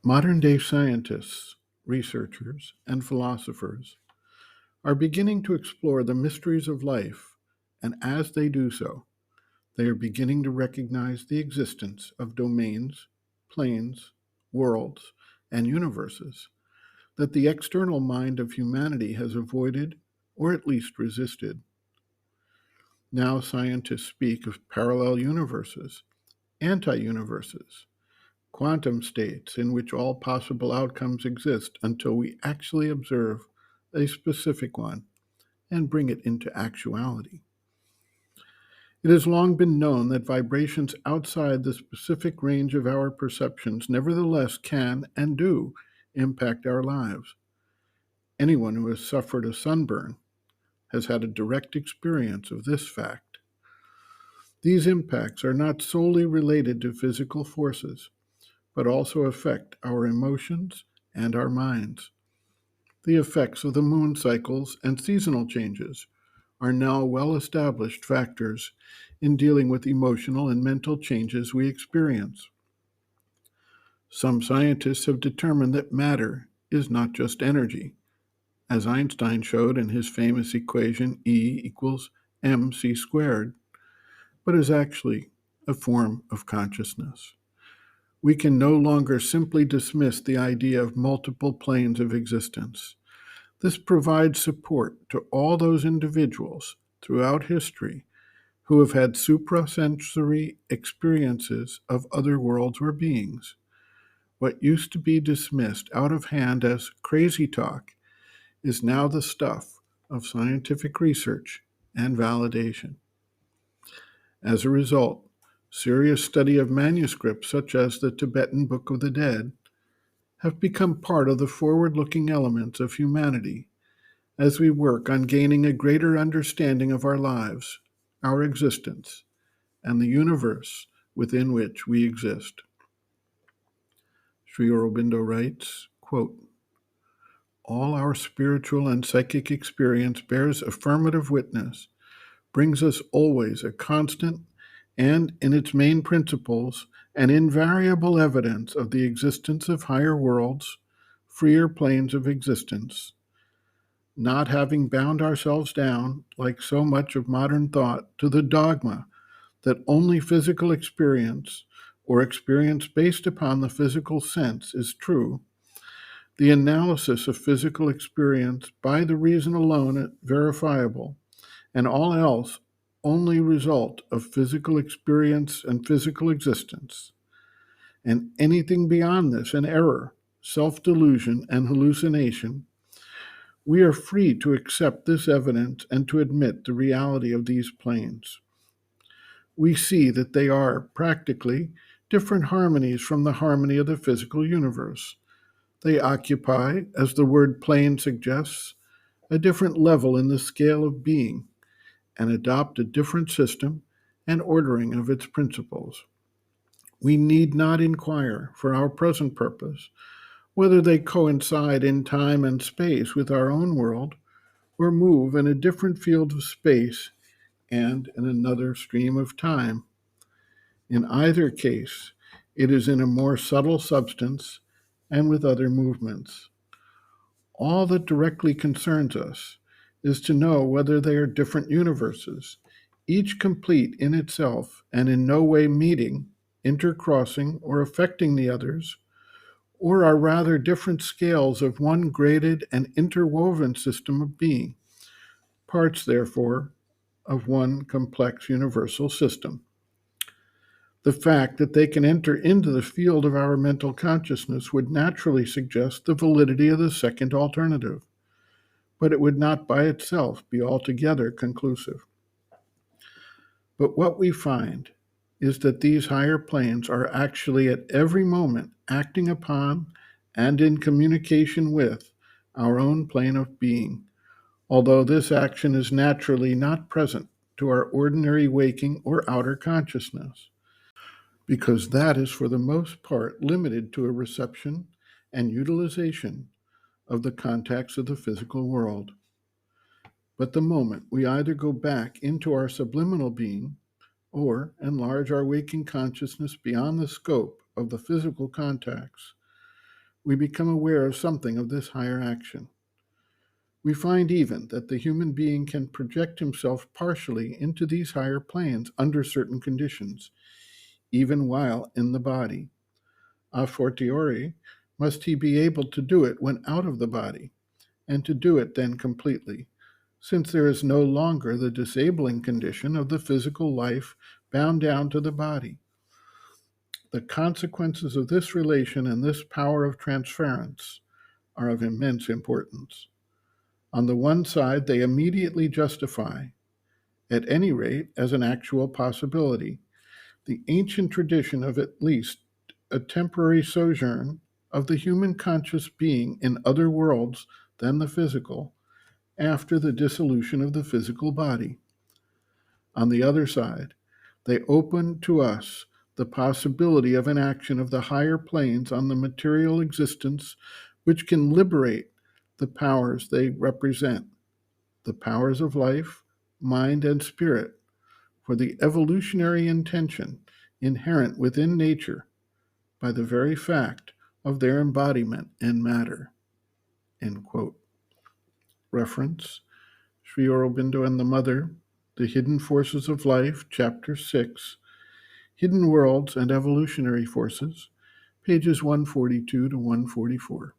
Modern-day scientists, researchers, and philosophers are beginning to explore the mysteries of life, and as they do so, they are beginning to recognize the existence of domains, planes, worlds, and universes that the external mind of humanity has avoided or at least resisted. Now scientists speak of parallel universes, anti-universes, quantum states in which all possible outcomes exist until we actually observe a specific one and bring it into actuality. It has long been known that vibrations outside the specific range of our perceptions nevertheless can and do impact our lives. Anyone who has suffered a sunburn has had a direct experience of this fact. These impacts are not solely related to physical forces, but also affect our emotions and our minds. The effects of the moon cycles and seasonal changes are now well established factors in dealing with emotional and mental changes we experience. Some scientists have determined that matter is not just energy, as Einstein showed in his famous equation E equals mc squared, but is actually a form of consciousness. We can no longer simply dismiss the idea of multiple planes of existence. This provides support to all those individuals throughout history who have had suprasensory experiences of other worlds or beings. What used to be dismissed out of hand as crazy talk is now the stuff of scientific research and validation. As a result, serious study of manuscripts such as the Tibetan Book of the Dead have become part of the forward-looking elements of humanity as we work on gaining a greater understanding of our lives, our existence, and the universe within which we exist. Sri Aurobindo writes, quote, all our spiritual and psychic experience bears affirmative witness, brings us always a constant and, in its main principles, an invariable evidence of the existence of higher worlds, freer planes of existence, not having bound ourselves down, like so much of modern thought, to the dogma that only physical experience or experience based upon the physical sense is true. The analysis of physical experience by the reason alone is verifiable, and all else only result of physical experience and physical existence. And anything beyond this, an error, self-delusion, and hallucination, we are free to accept this evidence and to admit the reality of these planes. We see that they are, practically, different harmonies from the harmony of the physical universe. They occupy, as the word plane suggests, a different level in the scale of being and adopt a different system and ordering of its principles. We need not inquire, for our present purpose, whether they coincide in time and space with our own world or move in a different field of space and in another stream of time. In either case, it is in a more subtle substance and with other movements. All that directly concerns us is to know whether they are different universes, each complete in itself and in no way meeting, intercrossing, or affecting the others, or are rather different scales of one graded and interwoven system of being, parts, therefore, of one complex universal system. The fact that they can enter into the field of our mental consciousness would naturally suggest the validity of the second alternative, but it would not by itself be altogether conclusive. But what we find is that these higher planes are actually at every moment acting upon and in communication with our own plane of being, although this action is naturally not present to our ordinary waking or outer consciousness, because that is for the most part limited to a reception and utilization of the contacts of the physical world. But the moment we either go back into our subliminal being or enlarge our waking consciousness beyond the scope of the physical contacts, we become aware of something of this higher action. We find even that the human being can project himself partially into these higher planes under certain conditions, even while in the body. A fortiori, must he be able to do it when out of the body, and to do it then completely, since there is no longer the disabling condition of the physical life bound down to the body. The consequences of this relation and this power of transference are of immense importance. On the one side, they immediately justify, at any rate as an actual possibility, the ancient tradition of at least a temporary sojourn of the human conscious being in other worlds than the physical after the dissolution of the physical body. On the other side, they open to us the possibility of an action of the higher planes on the material existence which can liberate the powers they represent, the powers of life, mind, and spirit, for the evolutionary intention inherent within nature by the very fact of their embodiment in matter. End quote. Reference, Sri Aurobindo and the Mother, The Hidden Forces of Life, Chapter 6, Hidden Worlds and Evolutionary Forces, pages 142 to 144.